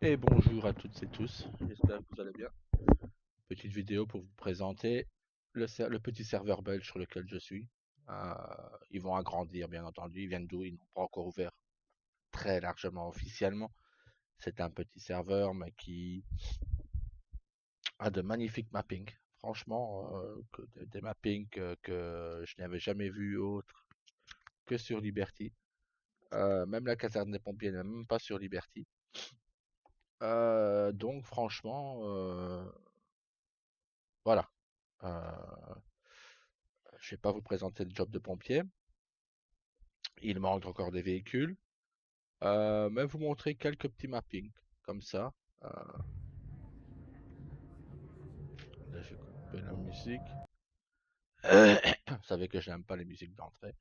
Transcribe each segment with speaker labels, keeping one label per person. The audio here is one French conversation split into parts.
Speaker 1: Et bonjour à toutes et tous, j'espère que vous allez bien. Petite vidéo pour vous présenter le petit serveur belge sur lequel je suis. Euh, Ils vont agrandir, bien entendu. Ils viennent d'où? Ils n'ont pas encore ouvert très largement officiellement. C'est un petit serveur, mais qui a de magnifiques mappings. Franchement, des mappings que je n'avais jamais vus autres que sur Liberty. Même la caserne des pompiers n'est même pas sur Liberty. Donc franchement, voilà. Euh, Je vais pas vous présenter le job de pompier. Il manque encore des véhicules. Mais vous montrer quelques petits mappings. Comme ça. Euh, Là, je vais couper la musique. Vous savez que je n'aime pas les musiques d'entrée.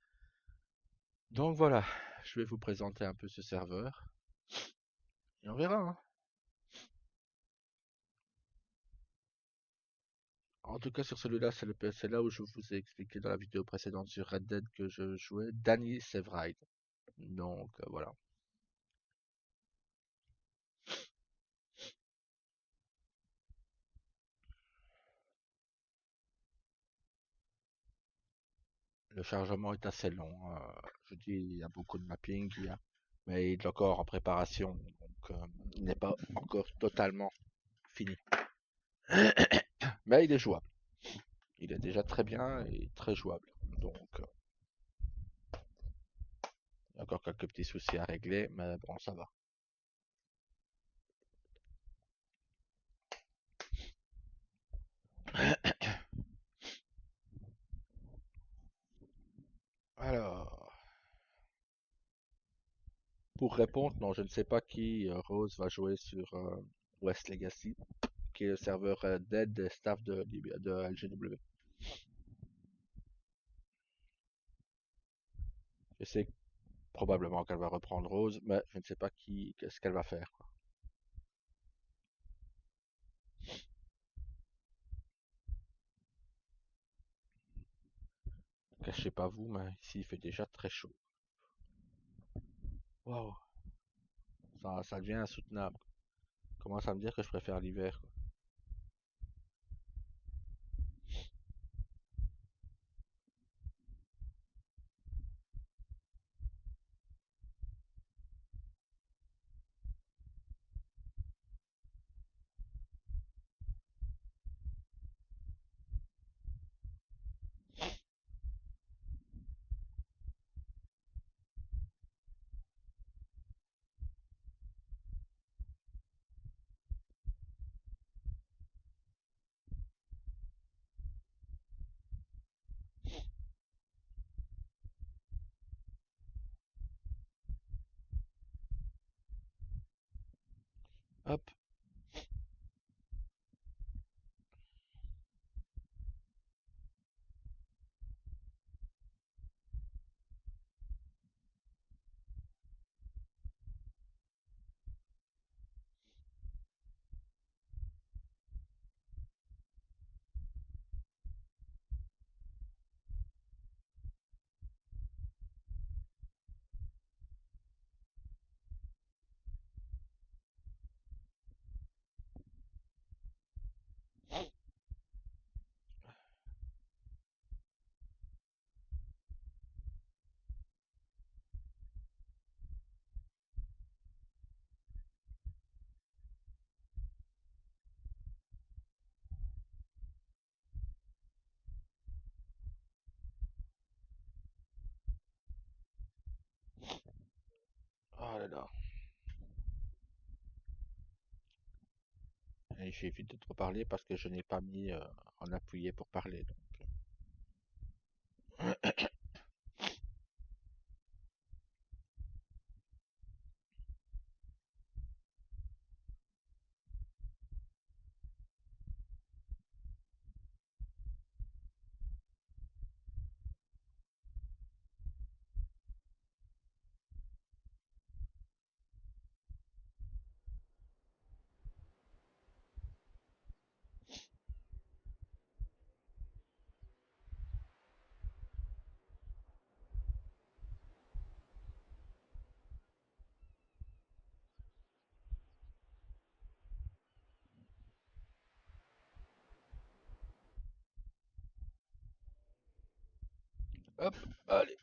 Speaker 1: Donc voilà. Je vais vous présenter un peu ce serveur. Et on verra, hein. En tout cas, sur celui-là, c'est là où je vous ai expliqué dans la vidéo précédente sur Red Dead que je jouais Danny Sevride. Donc voilà. Le chargement est assez long. Je dis, il y a beaucoup de mapping, mais il est encore en préparation, donc il n'est pas encore totalement fini. Mais il est jouable. Il est déjà très bien et très jouable. Donc, il y a encore quelques petits soucis à régler, mais bon, ça va. Alors, pour répondre, non, je ne sais pas qui Rose va jouer sur West Legacy, qui est le serveur dead des staff de LGW. Je sais probablement qu'elle va reprendre Rose, mais je ne sais pas qu'est-ce qu'elle va faire. Cachez pas vous, mais ici il fait déjà très chaud. Waouh, ça devient insoutenable. Commence à me dire que je préfère l'hiver, quoi. Hop. Oh là là. Et j'évite de trop parler parce que je n'ai pas mis en appuyé pour parler. Donc. Hop, allez.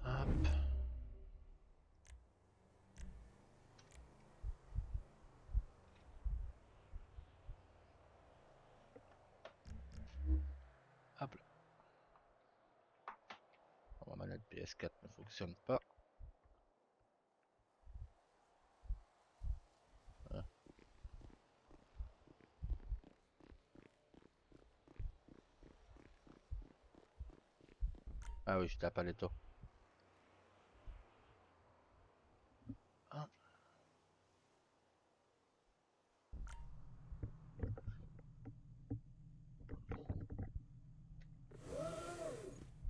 Speaker 1: Hop. Hop là. Ma manette PS4 ne fonctionne pas. Ah oui, je tape à l'étau. Ah.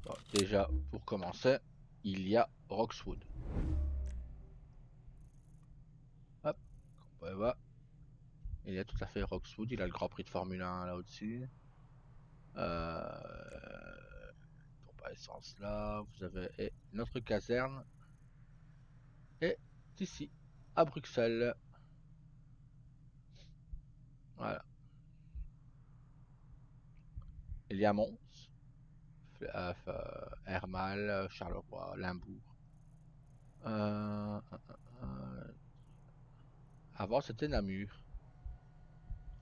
Speaker 1: Bon, déjà, pour commencer, il y a Roxwood. Hop, on peut voir. Il y a tout à fait Roxwood, il a le Grand Prix de Formule 1 là au-dessus. Pompe à essence là, vous avez notre caserne est ici, à Bruxelles. Voilà. Il y a Mons, Hermal, Charleroi, Limbourg. Euh, Avant c'était Namur.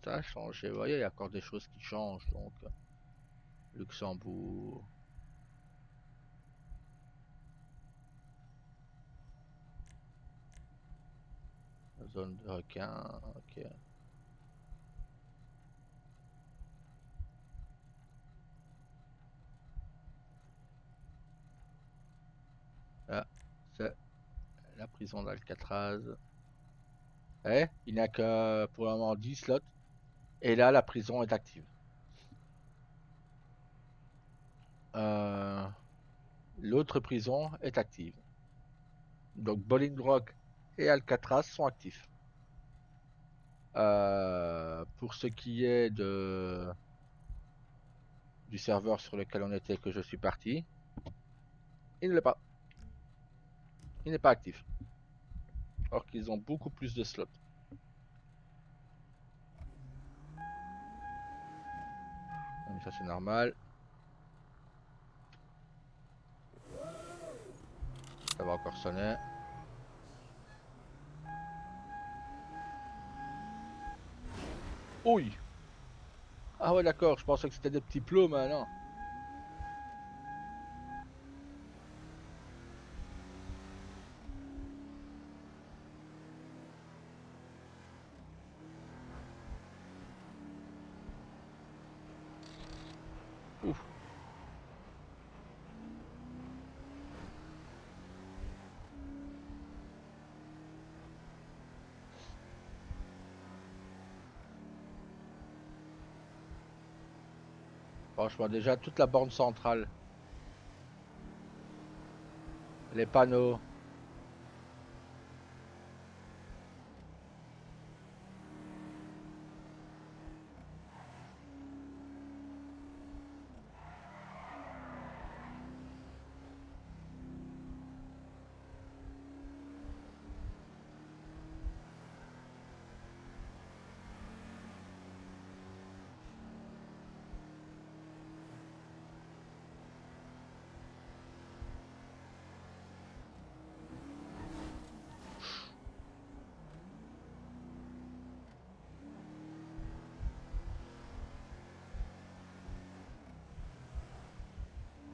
Speaker 1: Ça a changé. Vous voyez, il y a encore des choses qui changent. Donc, Luxembourg. Zone de requin. Ok. Là, c'est la prison d'Alcatraz. Il n'y a que pour le moment 10 slots. Et là, la prison est active. Euh, L'autre prison est active. Donc Bolingbroke et Alcatraz sont actifs. Pour ce qui est du serveur sur lequel on était, que je suis parti, il ne l'est pas. Il n'est pas actif. Alors qu'ils ont beaucoup plus de slots. Donc ça c'est normal. Ça va encore sonner. Oui. Ah ouais d'accord, je pensais que c'était des petits plots, mais non. Ouf. Franchement déjà toute la borne centrale. Les panneaux.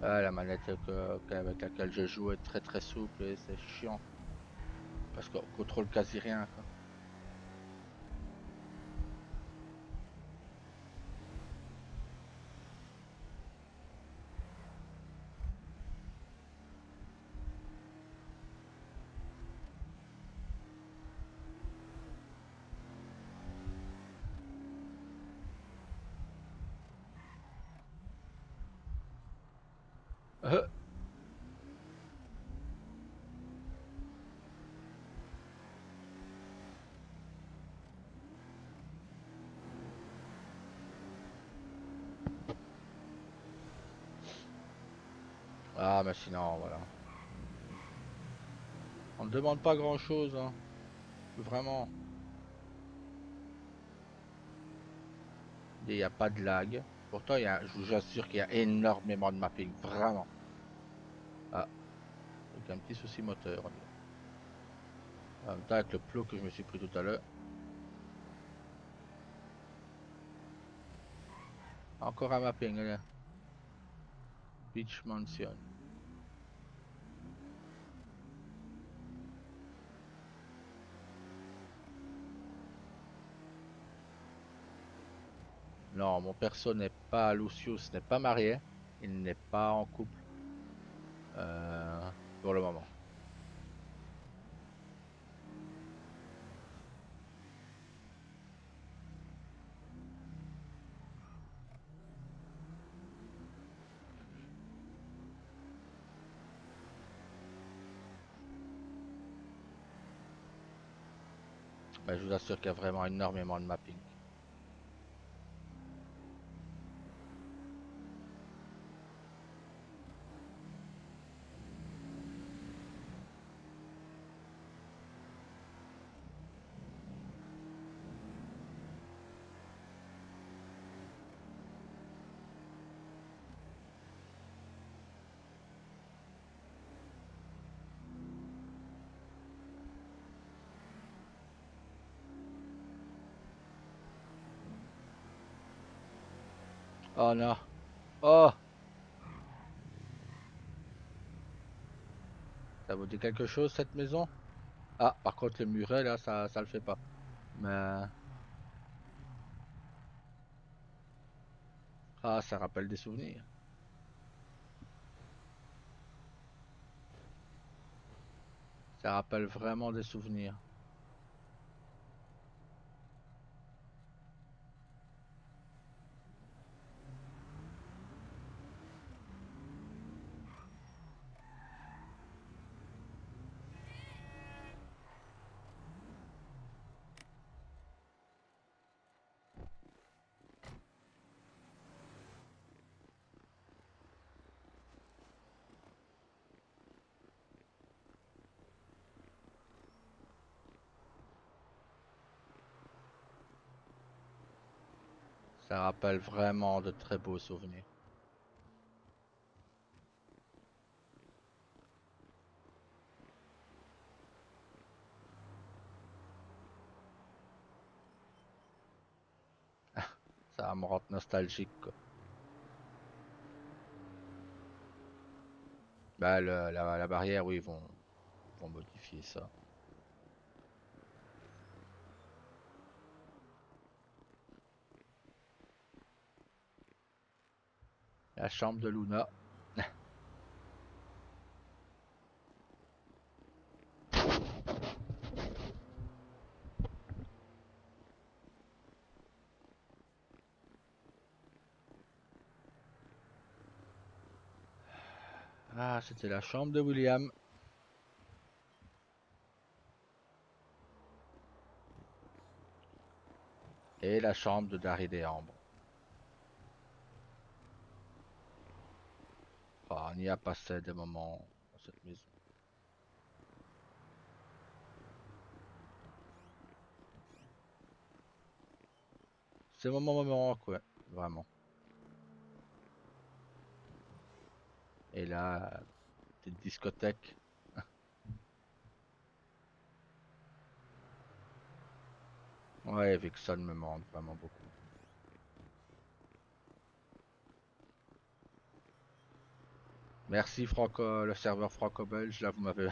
Speaker 1: Ah, la manette avec laquelle je joue est très très souple et c'est chiant. Parce qu'on contrôle quasi rien, quoi. Ah mais sinon voilà. On ne demande pas grand chose, hein. Vraiment. Il n'y a pas de lag. Pourtant, je vous assure qu'il y a énormément de mapping, vraiment. Ah, avec un petit souci moteur, on dirait. En même temps, avec le plot que je me suis pris tout à l'heure. Encore un mapping, là. Beach Mansion. Non, mon perso n'est pas Lucius, n'est pas marié. Il n'est pas en couple. Pour le moment. Ben, je vous assure qu'il y a vraiment énormément de mapping. Oh non. Oh! Ça vous dit quelque chose cette maison? Ah, par contre le muret là, ça le fait pas. Mais ah, ça rappelle des souvenirs. Ça rappelle vraiment des souvenirs. Ça rappelle vraiment de très beaux souvenirs. Ça me rend nostalgique, quoi. Bah, la barrière, oui, vont modifier ça. La chambre de Luna. Ah, c'était la chambre de William. Et la chambre de Darry des Ambres. Ah, on y a passé des moments dans cette maison. C'est mon moment, quoi. Vraiment. Et là, petite discothèque. Ouais, Vixen me manque vraiment beaucoup. Merci le serveur franco-belge. Là, vous m'avez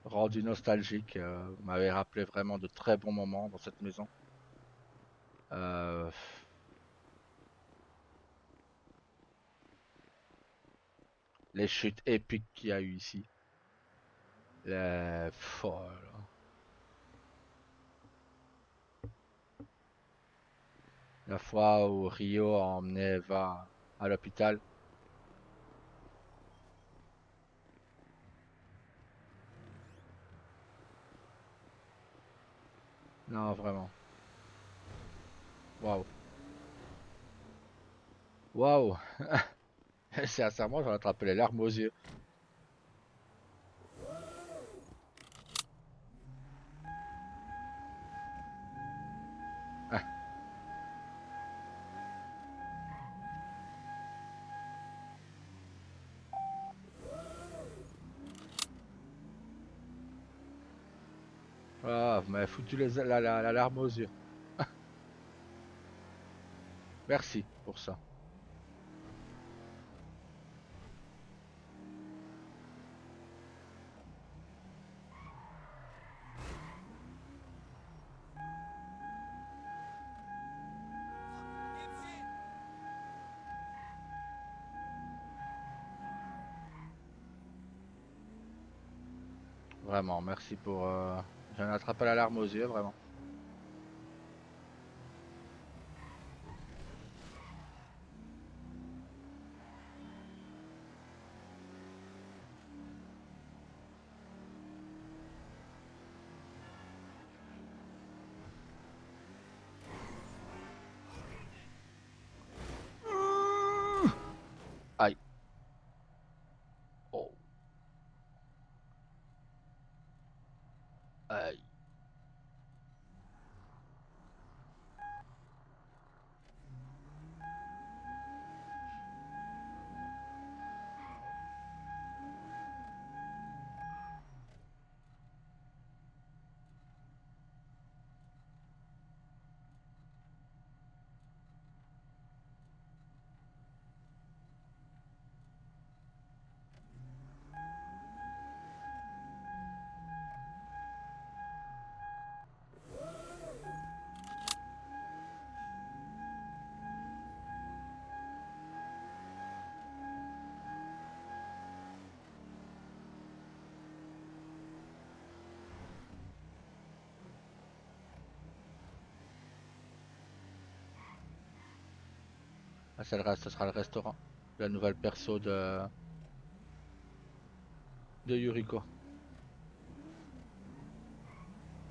Speaker 1: rendu nostalgique. Vous m'avez rappelé vraiment de très bons moments dans cette maison. Euh, les chutes épiques qu'il y a eu ici. Oh là là. La fois où Rio a emmené Eva à l'hôpital. Non, vraiment. Waouh. Waouh. Sincèrement, j'en ai attrapé les larmes aux yeux. m'a foutu la larme aux yeux. Merci pour ça. Vraiment, merci pour... J'en ai attrapé la larme aux yeux, vraiment. Aïe. Oh. Aïe. Ah, ce sera le restaurant. La nouvelle perso de Yuriko.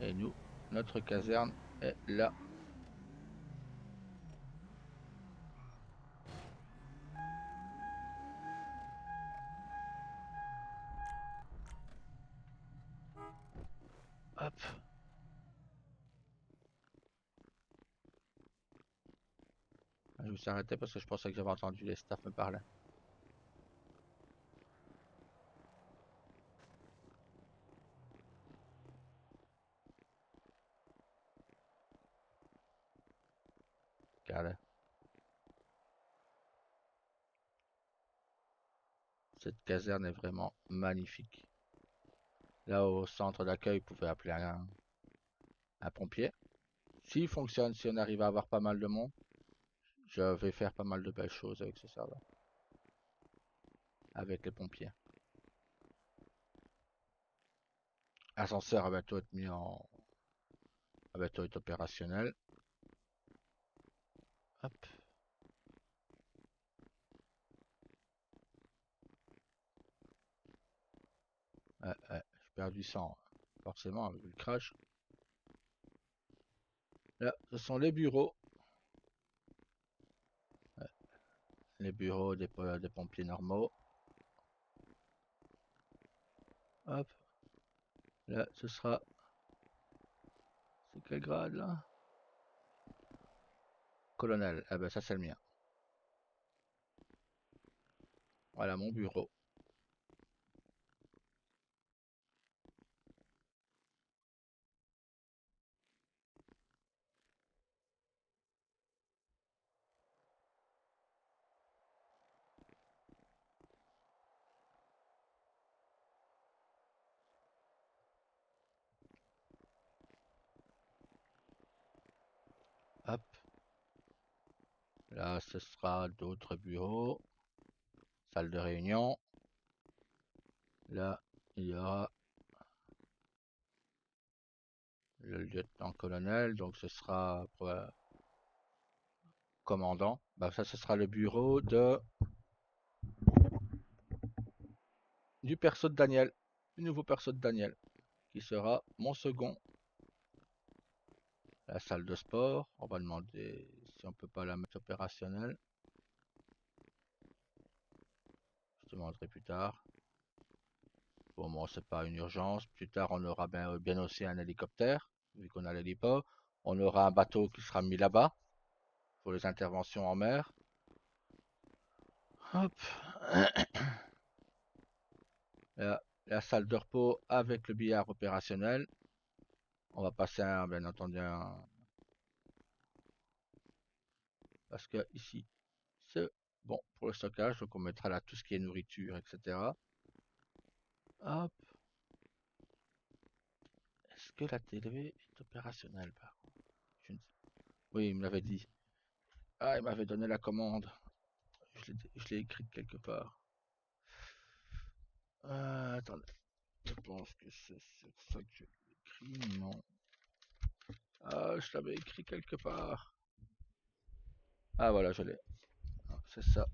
Speaker 1: Et nous, notre caserne est là. Hop. Je me suis arrêté parce que je pensais que j'avais entendu les staffs me parler. Regardez. Cette caserne est vraiment magnifique. Là, au centre d'accueil, vous pouvez appeler un pompier. S'il fonctionne, si on arrive à avoir pas mal de monde, je vais faire pas mal de belles choses avec ce serveur. Avec les pompiers. Ascenseur va bientôt être mis en... va bientôt être opérationnel. Hop. J'ai perdu 100. Forcément, avec le crash. Là, ce sont les bureaux. Ouais, les bureaux des pompiers normaux. Hop. Là, ce sera... C'est quel grade, là? Colonel. Ah ben, ça, c'est le mien. Voilà, mon bureau. Hop. Là, ce sera d'autres bureaux. Salle de réunion. Là, il y aura le lieutenant-colonel. Donc, ce sera commandant. Bah, ça, ce sera le bureau du perso de Daniel. Du nouveau perso de Daniel. Qui sera mon second. La salle de sport. On va demander si on peut pas la mettre opérationnelle. Je demanderai plus tard. Pour moi, c'est pas une urgence. Plus tard, on aura bien aussi un hélicoptère, vu qu'on a l'héliport. On aura un bateau qui sera mis là-bas pour les interventions en mer. Hop. La salle de repos avec le billard opérationnel. On va passer bien entendu parce que ici, c'est bon pour le stockage, donc on mettra là tout ce qui est nourriture, etc. Hop. Est-ce que la télé est opérationnelle par contre? Je ne sais- Oui, il me l'avait dit. Ah, il m'avait donné la commande. Je l'ai écrite quelque part. Attendez, je pense que c'est sur ça que je l'ai écrit. Non. Ah, je l'avais écrit quelque part. Ah, voilà, je l'ai. Ah, c'est ça.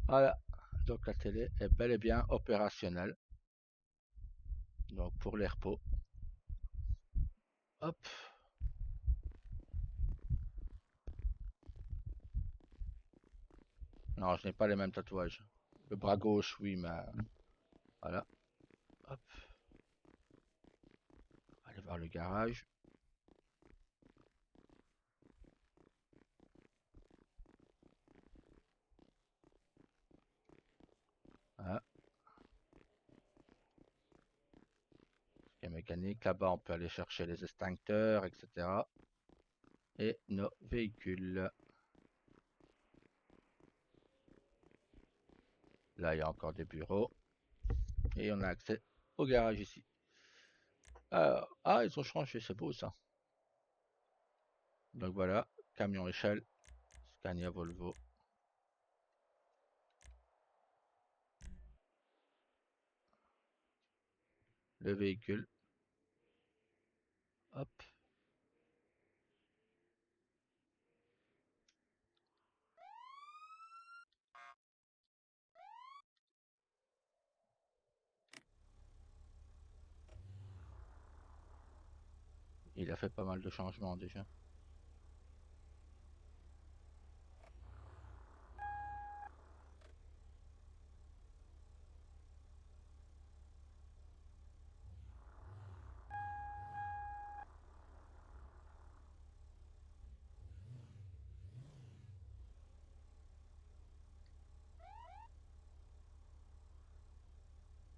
Speaker 1: Voilà. Donc la télé est bel et bien opérationnelle. Donc pour les repos. Hop. Non, je n'ai pas les mêmes tatouages. Le bras gauche, oui, mais voilà. Hop. Allez voir le garage. Voilà. Ce qui est mécanique. Là-bas, on peut aller chercher les extincteurs, etc. Et nos véhicules. Là, il y a encore des bureaux. Et on a accès au garage ici. Ah, ils ont changé, c'est beau ça. Donc voilà, camion échelle, Scania Volvo. Le véhicule. Hop. Il a fait pas mal de changements déjà.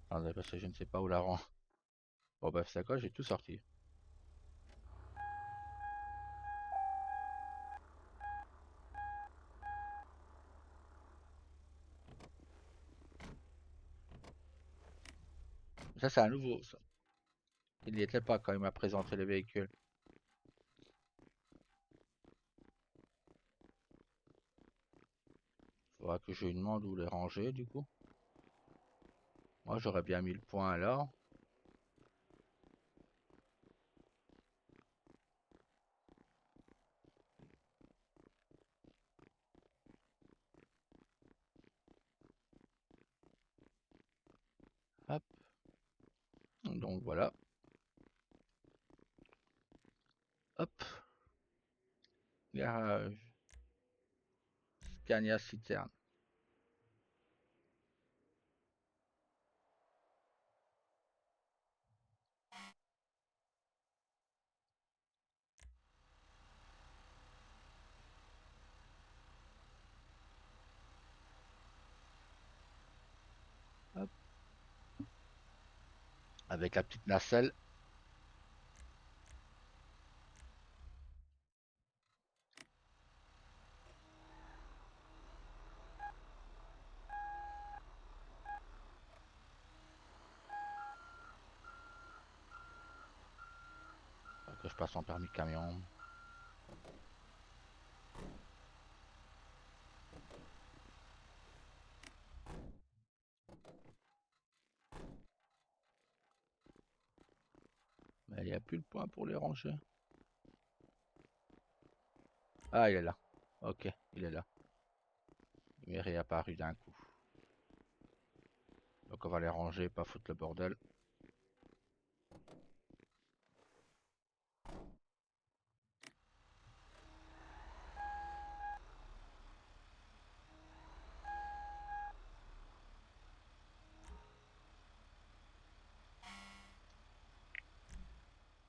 Speaker 1: Attendez, parce que je ne sais pas où la rang. Bon bref, c'est quoi, j'ai tout sorti. Ça c'est un nouveau ça. Il n'y était pas quand il m'a présenté le véhicule. Faudra que je lui demande où les ranger du coup. Moi j'aurais bien mis le point là. Hop. Donc voilà. Hop. Garage. Scania citerne. Hop. Avec la petite nacelle. Que je passe en permis camion. Mais il n'y a plus le point pour les ranger. Ah, il est là. Ok, il est là. Il m'est réapparu d'un coup. Donc on va les ranger, pas foutre le bordel.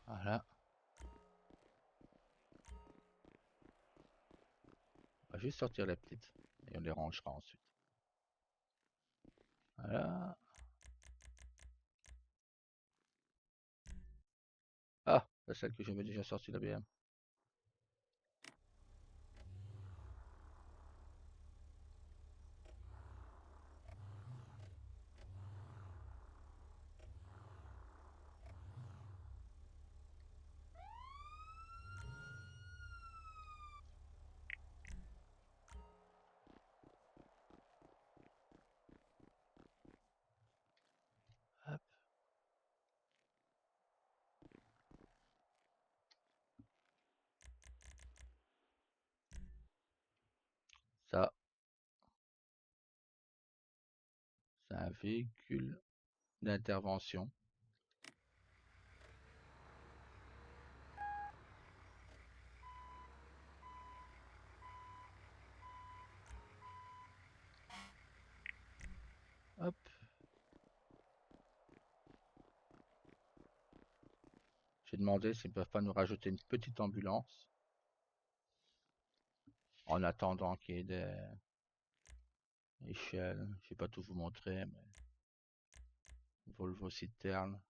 Speaker 1: Voilà. On va juste sortir les petites. Et on les rangera ensuite. Voilà. Ah, c'est celle que j'avais déjà sortie la BM. Hop, ça, c'est un véhicule d'intervention. Hop, j'ai demandé s'ils peuvent pas nous rajouter une petite ambulance en attendant qu'il y ait des échelles. Je vais pas tout vous montrer, mais Volvo citerne.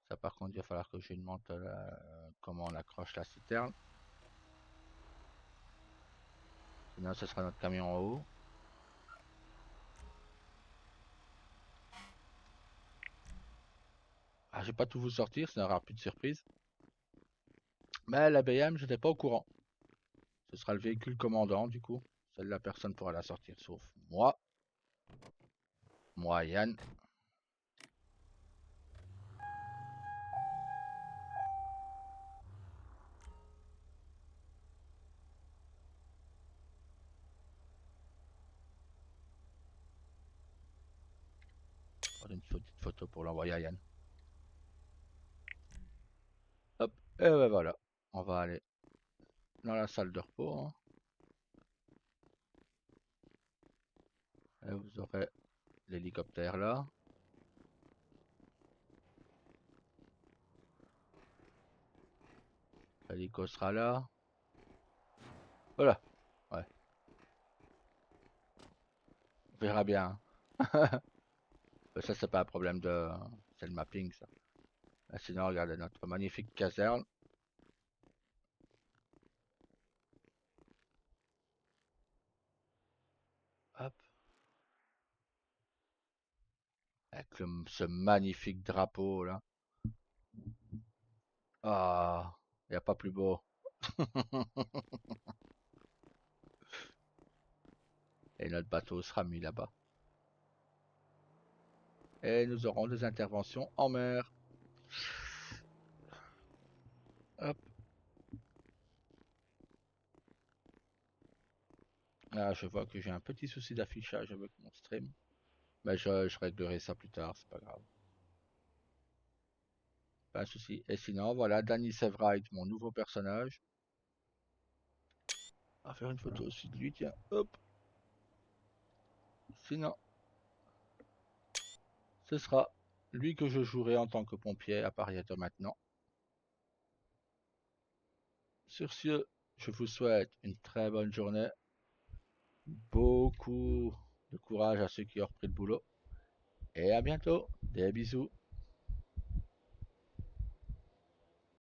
Speaker 1: Ça, par contre, il va falloir que je lui montre comment on accroche la citerne. Sinon, ce sera notre camion en haut. Ah, je vais pas tout vous sortir, ça n'aura plus de surprise. Mais la BM, je n'étais pas au courant. Ce sera le véhicule commandant, du coup. Celle-là, personne pourra la sortir, sauf moi, Yann. Prendre une petite photo pour l'envoyer à Yann. Hop, et ben voilà. On va aller dans la salle de repos, hein. Et vous aurez l'hélicoptère là. L'hélico sera là. Voilà. Ouais, on verra bien. Ça, c'est pas un problème de... C'est le mapping, ça. Sinon, regardez notre magnifique caserne. Hop. Avec ce magnifique drapeau là. Ah, il n'y a pas plus beau. Et notre bateau sera mis là-bas. Et nous aurons des interventions en mer. Hop. Là, je vois que j'ai un petit souci d'affichage avec mon stream. Mais je réglerai ça plus tard, c'est pas grave. Pas de souci. Et sinon, voilà, Danny Sevrite, mon nouveau personnage. On va faire une photo aussi de lui, tiens. Hop. Sinon, ce sera lui que je jouerai en tant que pompier à partir de maintenant. Sur ce, je vous souhaite une très bonne journée. Beaucoup de courage à ceux qui ont repris le boulot. Et à bientôt. Des bisous.